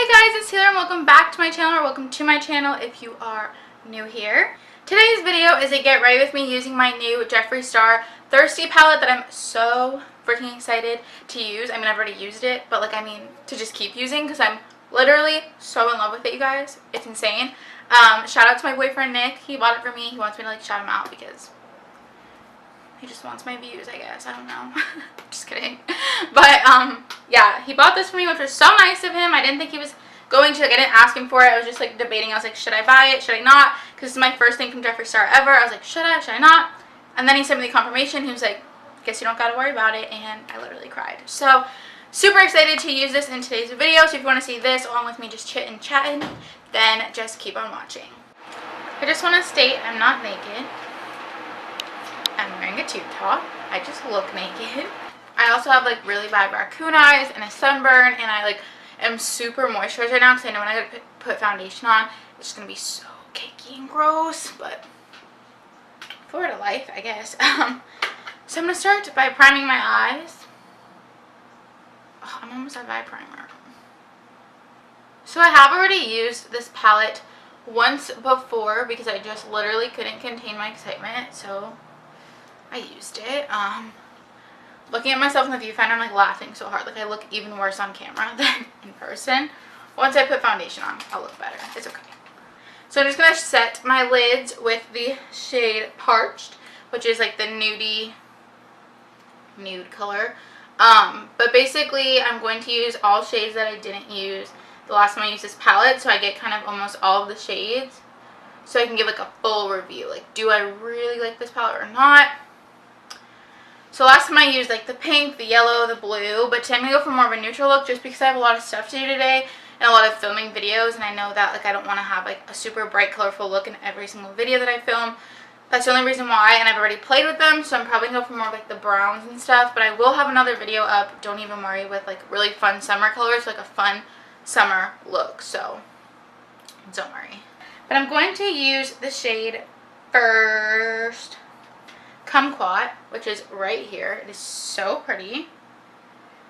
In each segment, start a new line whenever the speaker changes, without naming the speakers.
Hey guys, it's Taylor and welcome back to my channel, or welcome to my channel if you are new here. Today's video is a get ready with me using my new Jeffree Star Thirsty palette that I'm so freaking excited to use. I mean, I've already used it, but to just keep using because I'm literally so in love with it, you guys. It's insane. Shout out to my boyfriend Nick. He bought it for me. He wants me to shout him out because he just wants my views, I guess. I don't know. Just kidding. But yeah, he bought this for me, which was so nice of him. I didn't think he was going to. I didn't ask him for it. I was just debating. I was like, should I buy it? Should I not? Because this is my first thing from Jeffree Star ever. I was like, should I? Should I not? And then he sent me the confirmation. He was like, guess you don't got to worry about it. And I literally cried. So super excited to use this in today's video. So if you want to see this along with me just chitting, chatting, then just keep on watching. I just want to state I'm not naked. I'm wearing a tube top. I just look naked. I also have really bad raccoon eyes and a sunburn, and I am super moisturized right now because I know when I put foundation on, it's just gonna be so cakey and gross. But forward to life, I guess. So I'm gonna start by priming my eyes. Oh, I'm almost out of eye primer. So I have already used this palette once before because I just literally couldn't contain my excitement. So I used it. Looking at myself in the viewfinder, I'm laughing so hard. I look even worse on camera than in person. Once I put foundation on, I'll look better. It's okay. So I'm just going to set my lids with the shade Parched, which is the nudie nude color. But basically, I'm going to use all shades that I didn't use the last time I used this palette, so I get kind of almost all of the shades. So I can give a full review. Do I really like this palette or not? So last time I used the pink, the yellow, the blue, but today I'm going to go for more of a neutral look just because I have a lot of stuff to do today and a lot of filming videos, and I know that I don't want to have a super bright colorful look in every single video that I film. That's the only reason why, and I've already played with them, so I'm probably going to go for more of the browns and stuff, but I will have another video up, don't even worry, with really fun summer colors, a fun summer look, so don't worry. But I'm going to use the shade First Kumquat, which is right here. It is so pretty.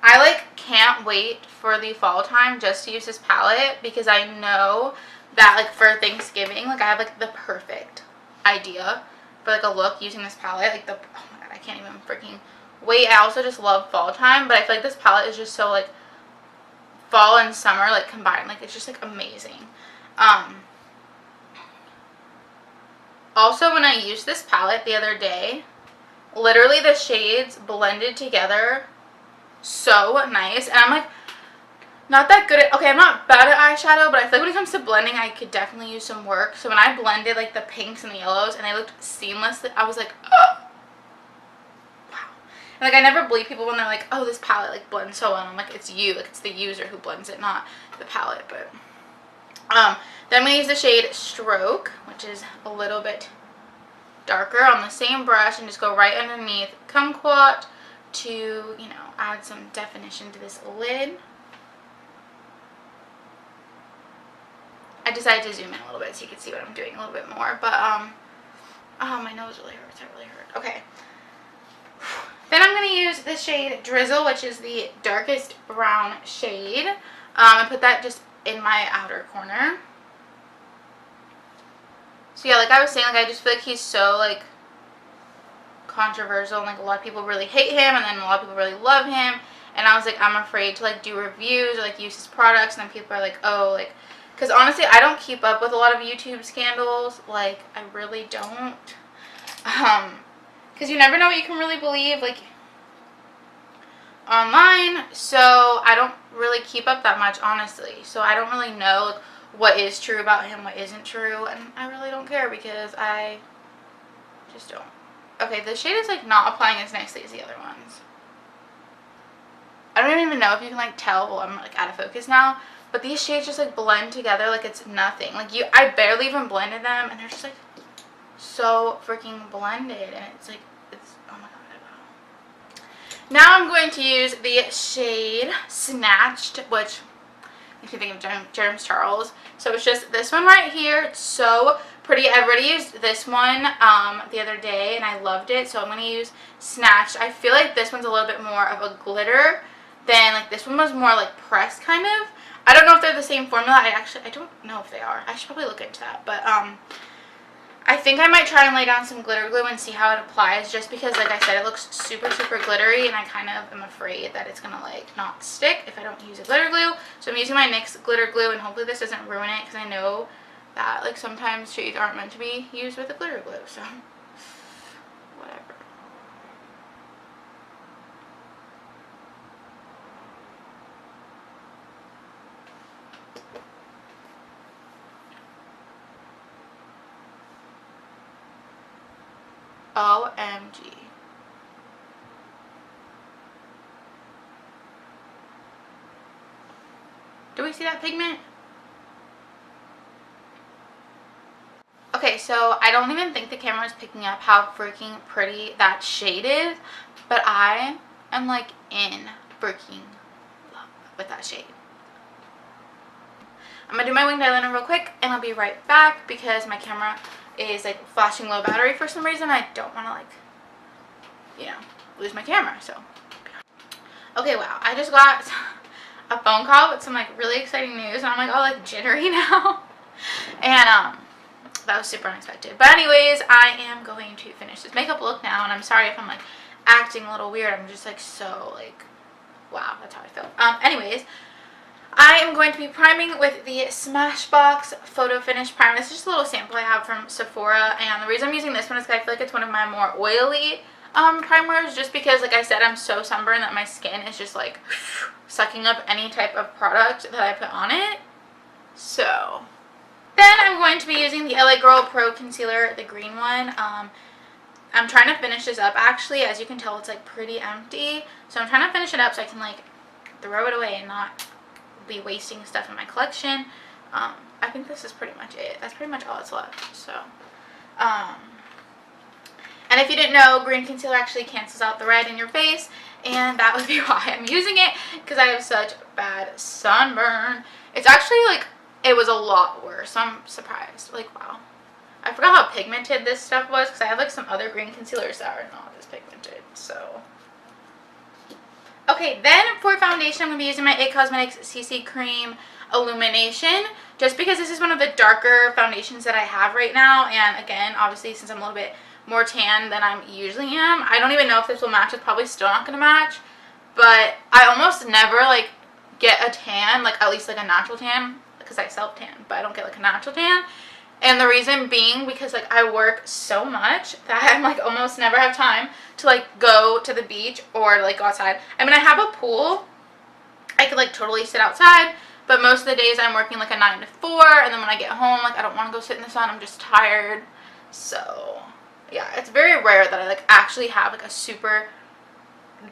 I can't wait for the fall time just to use this palette because I know that for Thanksgiving, I have the perfect idea for a look using this palette. Oh my god, I can't even freaking wait. I also just love fall time, but I feel this palette is just so fall and summer combined. It's just amazing. Also, when I used this palette the other day, literally the shades blended together so nice. And I'm not that good at, okay, I'm not bad at eyeshadow, but I feel when it comes to blending, I could definitely use some work. So when I blended the pinks and the yellows and they looked seamless, I was oh, wow. And I never believe people when they're oh, this palette blends so well. And I'm it's you, it's the user who blends it, not the palette. But then I'm going to use the shade Stroke, which is a little bit darker on the same brush, and just go right underneath Kumquat to, add some definition to this lid. I decided to zoom in a little bit so you can see what I'm doing a little bit more, but oh, my nose really hurts. That really hurt. Okay. Then I'm going to use the shade Drizzle, which is the darkest brown shade. I put that just in my outer corner. So yeah, I was saying, I just feel he's so controversial, and a lot of people really hate him, and then a lot of people really love him, and I was I'm afraid to do reviews or use his products, and then people are oh, because honestly I don't keep up with a lot of YouTube scandals. I really don't, because you never know what you can really believe online. So I don't really keep up that much, honestly, so I don't really know what is true about him, what isn't true, and I really don't care because I just don't. Okay, this shade is not applying as nicely as the other ones. I don't even know if you can tell, well, I'm out of focus now, but these shades just blend together it's nothing. I barely even blended them, and they're just so freaking blended, and it's oh my god. Now I'm going to use the shade Snatched, which if you think of James Charles. So it's just this one right here. It's so pretty. I already used this one the other day and I loved it. So I'm going to use Snatched. I feel this one's a little bit more of a glitter than this one was more pressed kind of. I don't know if they're the same formula. I don't know if they are. I should probably look into that. But I think I might try and lay down some glitter glue and see how it applies, just because, like I said, it looks super, super glittery, and I kind of am afraid that it's going to, like, not stick if I don't use a glitter glue. So I'm using my NYX glitter glue, and hopefully this doesn't ruin it, because I know that, like, sometimes shades aren't meant to be used with a glitter glue, so whatever. OMG. Do we see that pigment? Okay, so I don't even think the camera is picking up how freaking pretty that shade is, but I am like in freaking love with that shade. I'm gonna do my winged eyeliner real quick and I'll be right back because my camera is like flashing low battery for some reason. I don't want to, like, you know, lose my camera. So okay, wow, I just got a phone call with some like really exciting news, and I'm like all like jittery now. And that was super unexpected. But anyways, I am going to finish this makeup look now, and I'm sorry if I'm like acting a little weird. I'm just like so like, wow, that's how I feel. Anyways, I am going to be priming with the Smashbox Photo Finish Primer. This is just a little sample I have from Sephora, and the reason I'm using this one is because I feel like it's one of my more oily primers, just because, like I said, I'm so sunburned that my skin is just like sucking up any type of product that I put on it. So then I'm going to be using the LA Girl Pro Concealer, the green one. I'm trying to finish this up actually. As you can tell, it's like pretty empty, so I'm trying to finish it up so I can like throw it away and not be wasting stuff in my collection. I think this is pretty much it. That's pretty much all that's left. So and if you didn't know, green concealer actually cancels out the red in your face, and that would be why I'm using it, because I have such bad sunburn. It's actually like, it was a lot worse, so I'm surprised. Like, wow, I forgot how pigmented this stuff was, because I have like some other green concealers that are not as pigmented. So okay, then for foundation, I'm going to be using my IT Cosmetics CC Cream Illumination, just because this is one of the darker foundations that I have right now. And again, obviously, since I'm a little bit more tan than I usually am, I don't even know if this will match. It's probably still not going to match, but I almost never like get a tan, like at least like a natural tan, because I self tan, but I don't get like a natural tan. And the reason being because like I work so much that I'm like almost never have time to like go to the beach or like go outside. I mean, I have a pool, I could like totally sit outside, but most of the days I'm working like a 9 to 4, and then when I get home, like I don't want to go sit in the sun, I'm just tired. So yeah, it's very rare that I like actually have like a super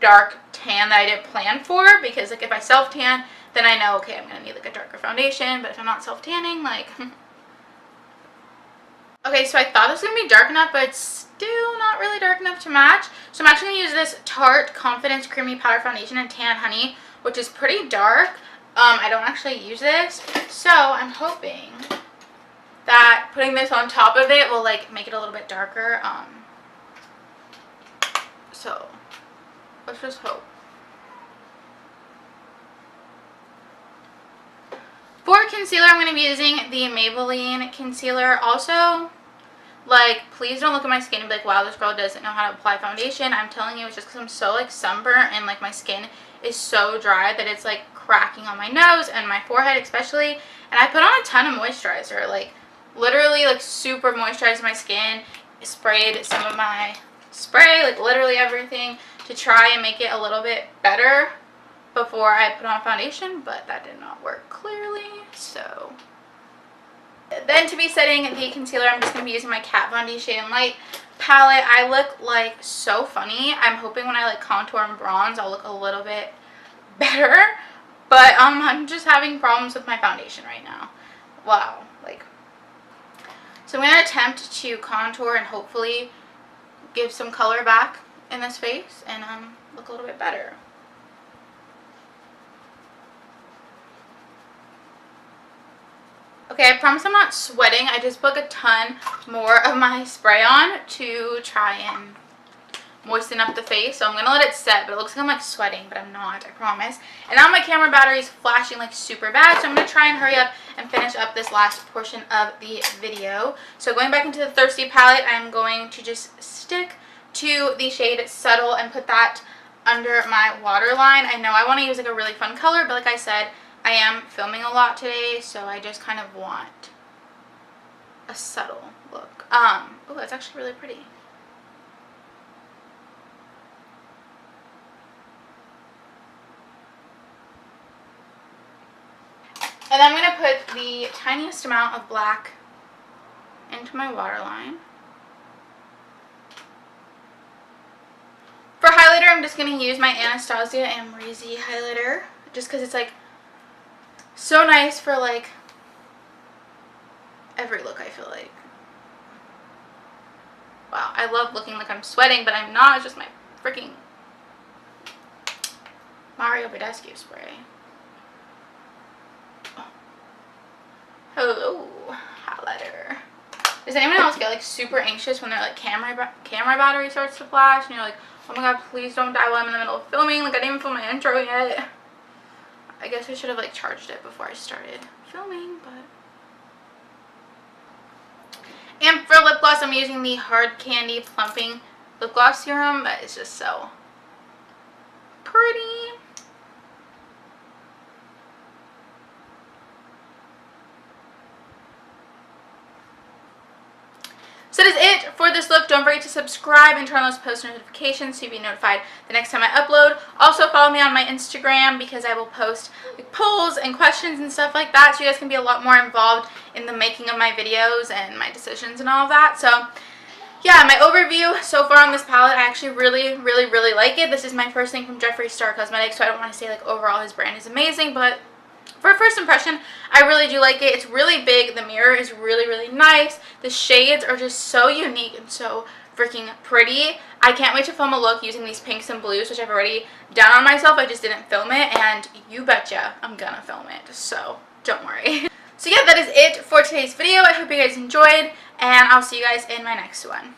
dark tan that I didn't plan for, because like if I self tan, then I know, okay, I'm gonna need like a darker foundation. But if I'm not self tanning, like okay, so I thought this was going to be dark enough, but it's still not really dark enough to match. So I'm actually going to use this Tarte Confidence Creamy Powder Foundation in Tan Honey, which is pretty dark. I don't actually use this, so I'm hoping that putting this on top of it will like make it a little bit darker. So let's just hope. For concealer, I'm going to be using the Maybelline concealer. Also, like, please don't look at my skin and be like, wow, this girl doesn't know how to apply foundation. I'm telling you, it's just because I'm so like sunburnt, and like my skin is so dry that it's like cracking on my nose and my forehead especially. And I put on a ton of moisturizer, like literally like super moisturized my skin. Sprayed some of my spray, like literally everything, to try and make it a little bit better before I put on foundation, but that did not work clearly. So then to be setting the concealer, I'm just going to be using my Kat Von D Shade and Light palette. I look like so funny. I'm hoping when I like contour and bronze, I'll look a little bit better, but I'm just having problems with my foundation right now. Wow, like, so I'm going to attempt to contour and hopefully give some color back in this face and look a little bit better. Okay, I promise I'm not sweating. I just put a ton more of my spray on to try and moisten up the face. So I'm going to let it set, but it looks like I'm like sweating, but I'm not, I promise. And now my camera battery is flashing like super bad, so I'm going to try and hurry up and finish up this last portion of the video. So going back into the Thirsty palette, I'm going to just stick to the shade Subtle and put that under my waterline. I know I want to use like a really fun color, but like I said, I am filming a lot today, so I just kind of want a subtle look. Oh, that's actually really pretty. And I'm going to put the tiniest amount of black into my waterline. For highlighter, I'm just going to use my Anastasia Amrezy highlighter, just because it's like so nice for like every look, I feel like. Wow, I love looking like I'm sweating, but I'm not. It's just my freaking Mario Badescu spray. Oh. Hello, highlighter. Does anyone else get like super anxious when their like camera battery starts to flash and you're like, oh my god, please don't die while I'm in the middle of filming? Like, I didn't even film my intro yet. I guess I should have like charged it before I started filming, but. And for lip gloss, I'm using the Hard Candy Plumping Lip Gloss Serum, but it's just so pretty. So that is it for this look. Don't forget to subscribe and turn on those post notifications so you'll be notified the next time I upload. Also follow me on my Instagram because I will post like polls and questions and stuff like that, so you guys can be a lot more involved in the making of my videos and my decisions and all of that. So yeah, my overview so far on this palette, I actually really like it. This is my first thing from Jeffree Star Cosmetics, so I don't want to say like overall his brand is amazing, but for first impression, I really do like it. It's really big. The mirror is really nice. The shades are just so unique and so freaking pretty. I can't wait to film a look using these pinks and blues, which I've already done on myself. I just didn't film it, and you betcha I'm gonna film it, so don't worry. So yeah, that is it for today's video. I hope you guys enjoyed, and I'll see you guys in my next one.